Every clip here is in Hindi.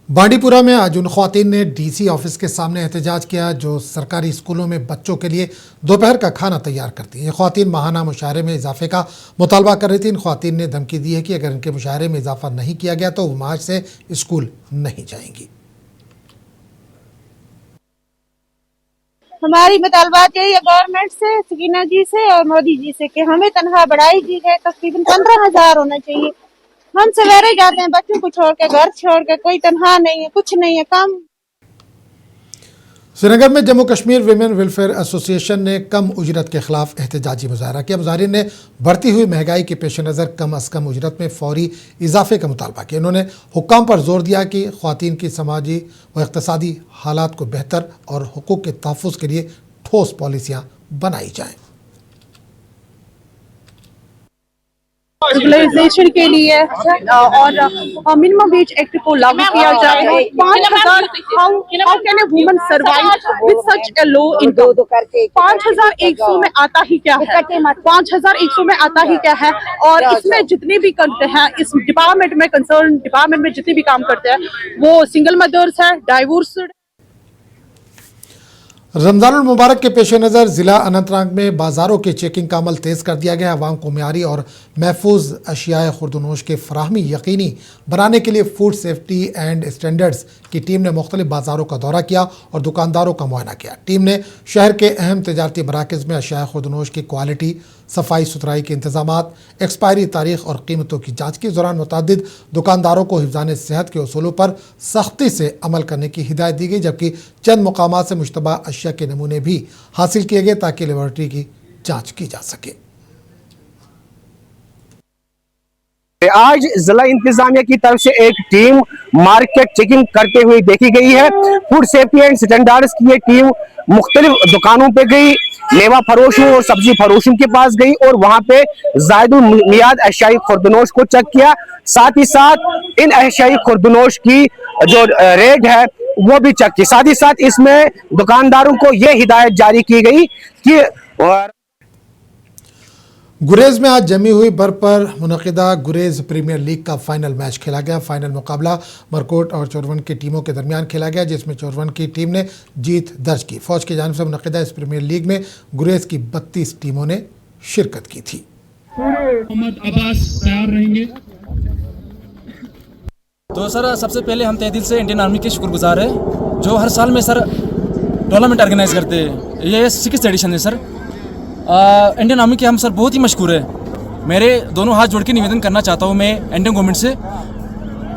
बांडीपुरा में आज उन ख्वातीन ने डीसी ऑफिस के सामने एहतजाज किया जो सरकारी स्कूलों में बच्चों के लिए दोपहर का खाना तैयार करती हैं। ये ख्वातीन माहाना मुशाहरे में इजाफे का मुतालबा कर रही थी। इन ख्वातीन ने धमकी दी है कि अगर इनके मुशाहरे में इजाफा नहीं किया गया तो वो मार्च से स्कूल नहीं जाएंगी। हमारी मुतालबात यही है गवर्नमेंट से, सकीना जी से और मोदी जी से कि हमें तनख्वाह बढ़ाई दी है। तकरीबन 15,000 होना चाहिए। हम सवेरे जाते हैं बच्चों को छोड़ के, घर छोड़ के, कोई तनख्वाह नहीं है, कुछ नहीं है, काम। श्रीनगर में Jammu Kashmir women welfare association ने कम उजरत के खिलाफ एहतजाजी मुजाहरा किया। मुजाहरीन ने बढ़ती हुई महंगाई के पेश नज़र कम अज़ कम उजरत में फौरी इजाफे का मुतालबा किया। इन्होंने हुक्काम पर जोर दिया कि ख्वातीन की समाजी व इक़्तिसादी हालात को बेहतर और हुकूक़ के तहफ़्फ़ुज़ के लिए ठोस पॉलिसियाँ बनाई जाएँ। रेगुलराइजेशन के लिए और मिनिमम वेज एक्ट को लागू किया जाए। 5,000 how can a woman survive with such A low income? 5,100 में आता ही क्या है? 5,100 में आता ही क्या है? और इसमें जितने भी करते हैं इस डिपार्टमेंट में, कंसर्न डिपार्टमेंट में जितने भी काम करते हैं वो सिंगल मदर्स है, डाइवोर्स्ड। रमज़ानुल मुबारक के पेश नज़र ज़िला अनंतनाग में बाज़ारों की चेकिंग का अमल तेज़ कर दिया गया। अवाम को म्यारी और महफूज अशियाए खुर्दनोश के फराहमी यकीनी बनाने के लिए फूड सेफ्टी एंड स्टैंडर्ड्स की टीम ने मुख्तलिफ बाज़ारों का दौरा किया और दुकानदारों का मुआयना किया। टीम ने शहर के अहम तजारती मराकज़ में अशियाए खुर्दनोश की क्वालिटी, सफाई सुथराई के इंतजामात, एक्सपायरी तारीख और कीमतों की जाँच की। इस दौरान मुतअद्दिद दुकानदारों को हिफ्ज़ान सेहत के उसूलों पर सख्ती से अमल करने की हिदायत दी गई, जबकि चंद मुकामात से मुश्तबा अशिया के नमूने भी हासिल किए गए ताकि लेबोरेटरी की जांच की जा सके। आज जिला इंतजामिया की तरफ से एक टीम मार्केट चेकिंग करते हुए देखी गई है। फूड सेफ्टी एंड स्टैंडर्ड्स की ये टीम मुख्तलिफ दुकानों पे गई, मेवा फरोशों और सब्जी फरोशों के पास गई और वहां पे जायदुल मियाद अशियाई खुर्दनोश को चेक किया। साथ ही साथ इन अशियाई खुर्दनोश की जो रेट है वो भी चेक की। साथ ही साथ इसमें दुकानदारों को यह हिदायत जारी की गई कि गुरेज में आज जमी हुई बर्फ पर मुनक़िदा गुरेज प्रीमियर लीग का फाइनल मैच खेला गया। फाइनल मुकाबला मरकोट और चोरवन की टीमों के दरमियान खेला गया, जिसमें चोरवन की टीम ने जीत दर्ज की। फौज की जानिब से मुनक़िदा इस प्रीमियर लीग में गुरेज की 32 टीमों ने शिरकत की थी। मोहम्मद अब्बास तैयार रहेंगे। तो सर सबसे पहले हम तहे दिल से इंडियन आर्मी के शुक्रगुजार है जो हर साल में सर टूर्नामेंट ऑर्गेनाइज करते हैं। ये 6th एडिशन है सर। इंडियन आर्मी के हम सर बहुत ही मशहूर है। मेरे दोनों हाथ जोड़ के निवेदन करना चाहता हूँ मैं इंडियन गवर्नमेंट से,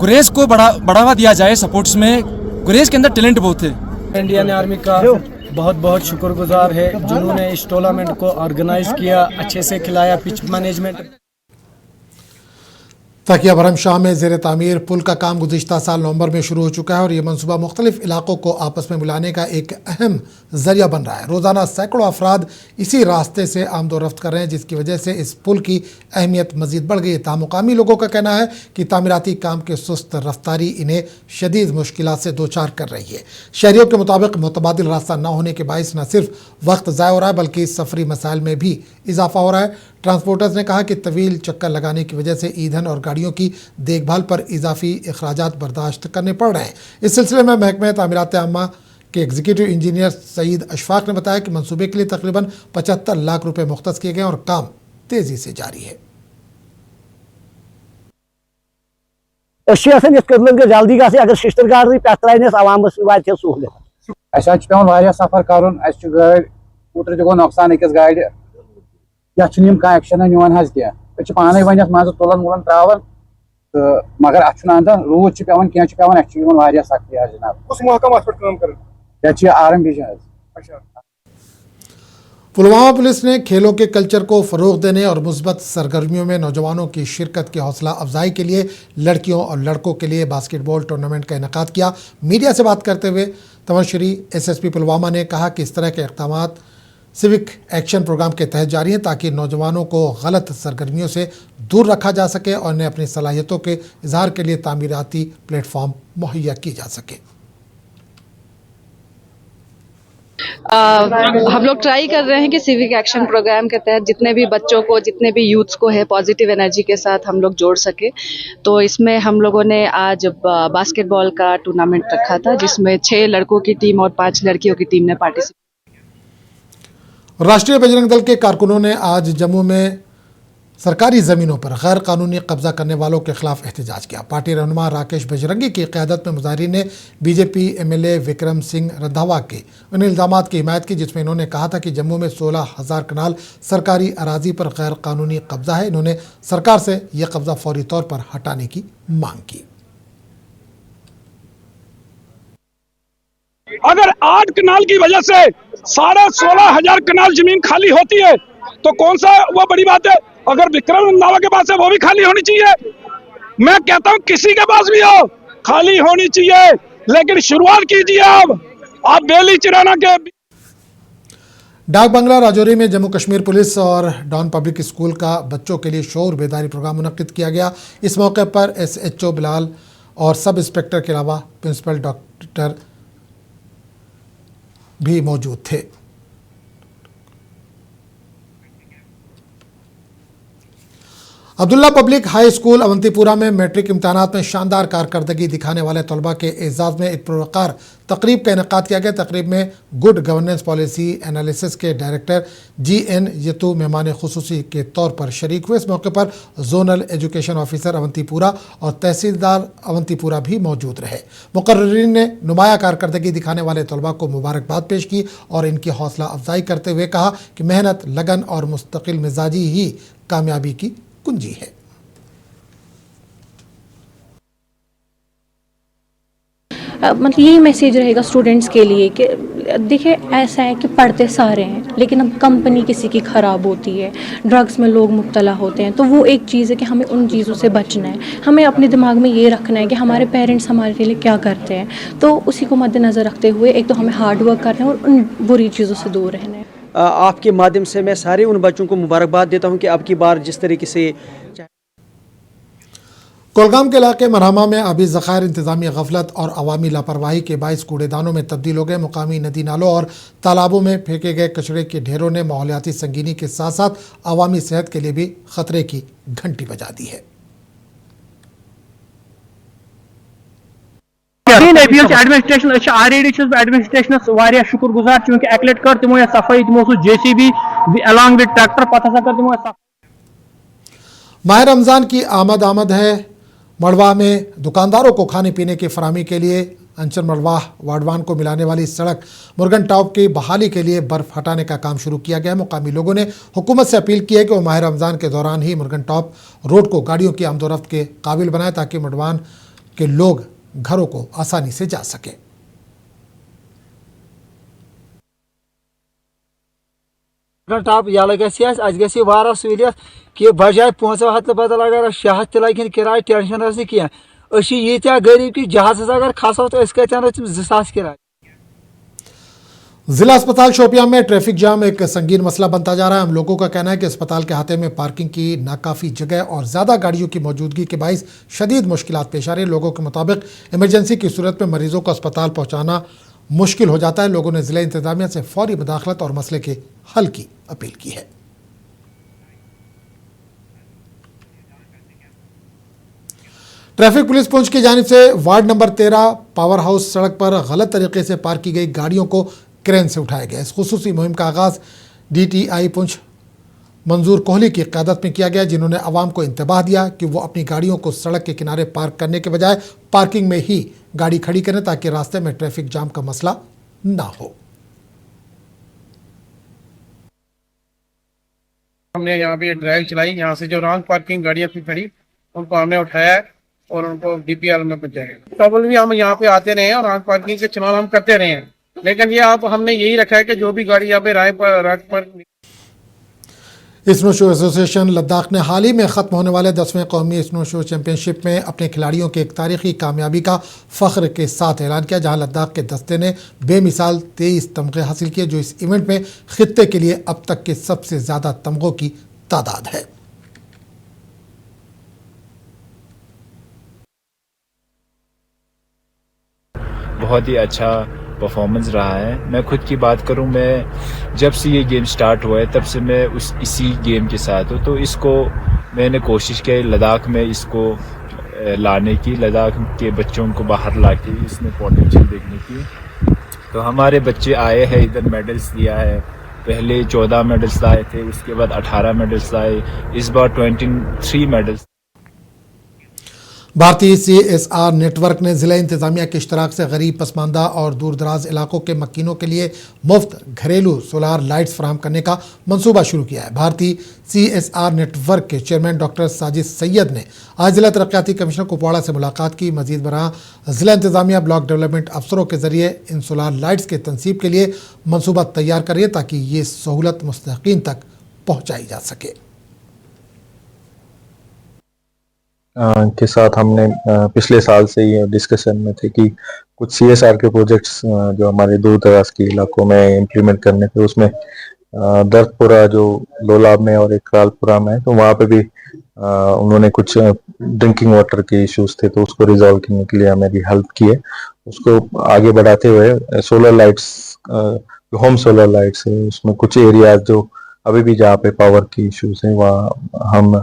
गुरेज को बढ़ावा दिया जाए स्पोर्ट्स में। गुरेज के अंदर टैलेंट बहुत है। इंडियन आर्मी का बहुत बहुत शुक्रगुजार है जिन्होंने इस टूर्नामेंट को ऑर्गेनाइज किया, अच्छे से खिलाया। पिच मैनेजमेंट तकिया भरम शाह में ज़ेर तामीर पुल का काम गुज़िश्ता साल नवंबर में शुरू हो चुका है और यह मनसूबा मुख्तलिफ इलाकों को आपस में मिलाने का एक अहम ज़रिया बन रहा है। रोज़ाना सैकड़ों अफराद इसी रास्ते से आमदोरफ्त कर रहे हैं, जिसकी वजह से इस पुल की अहमियत मज़ीद बढ़ गई है। तामुकामी लोगों का कहना है कि तामीराती काम के सुस्त रफ्तारी इन्हें शदीद मुश्किलात से दो चार कर रही है। शहरियों के मुताबिक मुतबादिल रास्ता न होने के बायस न सिर्फ वक्त ज़ाया हो रहा है बल्कि सफरी मसाइल में भी इजाफा हो रहा है। ट्रांसपोर्टर्स ने कहा कि तवील चक्कर लगाने की वजह से ईंधन और गाड़ियों की देखभाल पर इजाफी अखराजात बर्दाश्त करने पड़ रहे हैं। इस सिलसिले में महकमे तामीरात आम्मा के एग्जीक्यूटिव इंजीनियर सईद अशफाक ने बताया कि मंसूबे के लिए तकरीबन 75 लाख रुपए मुख्तस किए गए और काम तेजी से जारी है। जल्दी अगर शिश्तर गाड़ी पे आवामस सहूलियत सफर कर गाड़ ओतर गो नुकसान अकिस गाड़ कह एक्शन निवान कह पाने वन मज तुलन वुलन त्रावान तो मगर अत रूद पे कह सख्ती जनाब आरम डिवीजन। पुलवामा पुलिस ने खेलों के कल्चर को फ़रोग देने और मुस्बत सरगर्मियों में नौजवानों की शिरकत की हौसला अफजाई के लिए लड़कियों और लड़कों के लिए बास्केटबॉल टूर्नामेंट का इनेकाद किया। मीडिया से बात करते हुए तमश्री SSP पुलवामा ने कहा कि इस तरह के इक़दाम सिविक एक्शन प्रोग्राम के तहत जारी हैं ताकि नौजवानों को गलत सरगर्मियों से दूर रखा जा सके और उन्हें अपनी सलाहियतों के इजहार के लिए तामीराती प्लेटफॉर्म मुहैया की जा सके। हम लोग ट्राई कर रहे हैं कि सिविक एक्शन प्रोग्राम के तहत जितने भी बच्चों को, जितने भी यूथ्स को है, पॉजिटिव एनर्जी के साथ हम लोग जोड़ सके। तो इसमें हम लोगों ने आज बास्केटबॉल का टूर्नामेंट रखा था, जिसमें 6 लड़कों की टीम और 5 लड़कियों की टीम ने पार्टिसिपेट। राष्ट्रीय बजरंग दल के कारकुनों ने आज जम्मू में सरकारी ज़मीनों पर गैर कानूनी कब्जा करने वालों के खिलाफ एहतजाज किया। पार्टी रहनुमा राकेश बजरंगी की क़यादत में मुजाहिरीन ने बीजेपी एमएलए विक्रम सिंह रंधावा के उन इल्ज़ामात की हिमायत की जिसमें इन्होंने कहा था कि जम्मू में 16,000 कनाल सरकारी अराजी पर गैर कानूनी कब्जा है। इन्होंने सरकार से यह कब्जा फौरी तौर पर हटाने की मांग की। अगर 8 कनाल की वजह से 16,500 कनाल जमीन खाली होती है तो कौन सा वो बड़ी बात है। अगर विक्रम रंधावा के पास है वो भी खाली होनी चाहिए। मैं कहता हूं किसी के पास भी हो खाली होनी चाहिए, लेकिन शुरुआत कीजिए आप बेली चिराना के। डाक बंगला राजौरी में जम्मू कश्मीर पुलिस और डॉन पब्लिक स्कूल का बच्चों के लिए शौर बेदारी प्रोग्राम मुनक्किद किया गया। इस मौके पर SHO बिलाल और सब इंस्पेक्टर के अलावा प्रिंसिपल डॉक्टर भी मौजूद थे। Abdullah public high school Awantipora में मैट्रिक इम्तहानात में शानदार कारकर्दगी दिखाने वाले तलबा के एजाज़ में एक पुरवकार तकरीब का इनेकाद किया गया। तकरीब में गुड गवर्नेंस पॉलिसी एनालिसिस के डायरेक्टर GN यतू मेहमान खुसूसी के तौर पर शरीक हुए। इस मौके पर जोनल एजुकेशन ऑफिसर अवंतीपुरा और तहसीलदार अवंतीपुरा भी मौजूद रहे। मुकर्रिरीन ने नुमाया कारकर्दगी दिखाने वाले तलबा को मुबारकबाद पेश की और इनकी हौसला अफजाई करते हुए कहा कि मेहनत, लगन और मुस्तकिल मिजाजी ही कामयाबी की कुंजी है। मतलब यही मैसेज रहेगा स्टूडेंट्स के लिए कि देखिए ऐसा है कि पढ़ते सारे हैं, लेकिन अब कंपनी किसी की ख़राब होती है, ड्रग्स में लोग मुब्तला होते हैं, तो वो एक चीज़ है कि हमें उन चीज़ों से बचना है। हमें अपने दिमाग में ये रखना है कि हमारे पेरेंट्स हमारे लिए क्या करते हैं, तो उसी को मद्देनज़र रखते हुए एक तो हमें हार्ड वर्क करना है और उन बुरी चीज़ों से दूर रहना है। आपके माध्यम से मैं सारे उन बच्चों को मुबारकबाद देता हूं कि अब की बार जिस तरीके से कोलगाम के इलाके मरहमा में आबी ज़खायर इंतज़ामी गफलत और अवामी लापरवाही के बाइस कूड़ेदानों में तब्दील हो गए। मुकामी नदी नालों और तालाबों में फेंके गए कचरे के ढेरों ने माहौलियाती संगीनी के साथ साथ अवामी सेहत के लिए भी खतरे की घंटी बजा दी है। एडमिनिस्ट्रेशन शुक्र गुजार चूंकि अक लट कर तमो सफाई तमो JCB अलॉन्ग विद ट्रैक्टर पता कर तमो। माह रमज़ान की आमद है। मड़वा में दुकानदारों को खाने पीने की फराहमी के लिए अंचर मड़वा वाडवान को मिलाने वाली सड़क मुर्गन टॉप की बहाली के लिए बर्फ हटाने का काम शुरू किया गया। मुकामी लोगों ने हुकूमत से अपील की है कि वो माह रमज़ान के दौरान ही मुर्गन टॉप रोड को गाड़ियों की आमदोरफ्त के काबिल बनाए ताकि मड़वान के लोग घरों को आसानी से जा सके। टॉप यह गह सहूलियत कि बजाय 500 बदल अगर 600 त लगे किराए टेंशन कह यीत्या गरीब कि जहाज अगर खसो तो कतन 2,000 किराए। जिला अस्पताल शोपियां में ट्रैफिक जाम एक संगीन मसला बनता जा रहा है। हम लोगों का कहना है कि अस्पताल के अहाते में पार्किंग की नाकाफी जगह और ज़्यादा गाड़ियों की मौजूदगी के बाइस शदीद मुश्किलात पेश आ रही है। लोगों के मुताबिक इमरजेंसी की सूरत में मरीजों को अस्पताल पहुँचाना मुश्किल हो जाता है। लोगों ने ज़िला इंतजामिया से फौरी मुदाखलत और मसले के हल की अपील की है। ट्रैफिक पुलिस पुंछ की जानिब से वार्ड नंबर 13 पावर हाउस सड़क पर गलत तरीके से पार्क की गई गाड़ियों को क्रेन से उठाया गया। इस खुसूसी मुहिम का आगाज़ DTI पुंछ मंजूर कोहली की क़यादत में किया गया, जिन्होंने आवाम को इंतबाह दिया कि वो अपनी गाड़ियों को सड़क के किनारे पार्क करने के बजाय पार्किंग में ही गाड़ी खड़ी करें ताकि रास्ते में ट्रैफिक जाम का मसला ना हो। हमने यहाँ पे ड्राइव चलाई, यहाँ से जो रॉन्ग पार्किंग गाड़ियाँ थी खड़ी उनको हमने उठाया और उनको DPR में पहुँचाया। ट्रबल भी हम यहाँ पे आते रहे और रॉन्ग पार्किंग के चलान हम करते रहे हैं, लेकिन ये आप हमने यही रखा है कि जो भी गाड़ी यहाँ पे राय पर स्नो शो एसोसिएशन लद्दाख ने हाल ही में ख़त्म होने वाले 10वें कौमी स्नो शो चैंपियनशिप में अपने खिलाड़ियों की एक तारीखी कामयाबी का फ़ख्र के साथ ऐलान किया, जहां लद्दाख के दस्ते ने बेमिसाल 23 तमगे हासिल किए, जो इस इवेंट में खित्ते के लिए अब तक के सबसे ज़्यादा तमगों की तादाद है। बहुत ही अच्छा परफॉर्मेंस रहा है। मैं खुद की बात करूं, मैं जब से ये गेम स्टार्ट हुआ है तब से मैं इसी गेम के साथ हूं। तो इसको मैंने कोशिश की लद्दाख में इसको लाने की, लद्दाख के बच्चों को बाहर लाके इसमें पोटेंशियल देखने की। तो हमारे बच्चे आए हैं इधर, मेडल्स लिया है। पहले 14 मेडल्स लाए थे, उसके बाद 18 मेडल्स लाए, इस बार 23 मेडल्स। भारतीय CSR नेटवर्क ने ज़िला इंतज़ामिया के इश्तराक से गरीब, पसमानदा और दूर दराज इलाकों के मकीनों के लिए मुफ्त घरेलू सोलार लाइट्स फराहम करने का मंसूबा शुरू किया है। भारतीय CSR नेटवर्क के चेयरमैन डॉक्टर साजिद सैयद ने आज ज़िला तरक्याती कमिश्नर कुपवाड़ा से मुलाकात की। मजीद बराह ज़िला इंतज़ामिया ब्लॉक डेवलपमेंट अफसरों के ज़रिए इन सोलार लाइट्स के तनसीब के लिए मनसूबा तैयार करिए ताकि ये सहूलत मुस्तहिक़ीन तक पहुँचाई जा सके। के साथ हमने पिछले साल से ये डिस्कशन में थे कि कुछ CSR के प्रोजेक्ट्स जो हमारे दूर दराज के इलाकों में इम्प्लीमेंट करने थे, उसमें दर्दपुरा जो लोलाब में और एक रालपुरा में है, तो वहाँ पे भी उन्होंने कुछ ड्रिंकिंग वाटर के इश्यूज थे, तो उसको रिजॉल्व करने के लिए हमें हेल्प की है। उसको आगे बढ़ाते हुए solar lights, home solar lights है, उसमें कुछ एरियाज जो अभी भी जहाँ पे पावर की इश्यूज है वहाँ हम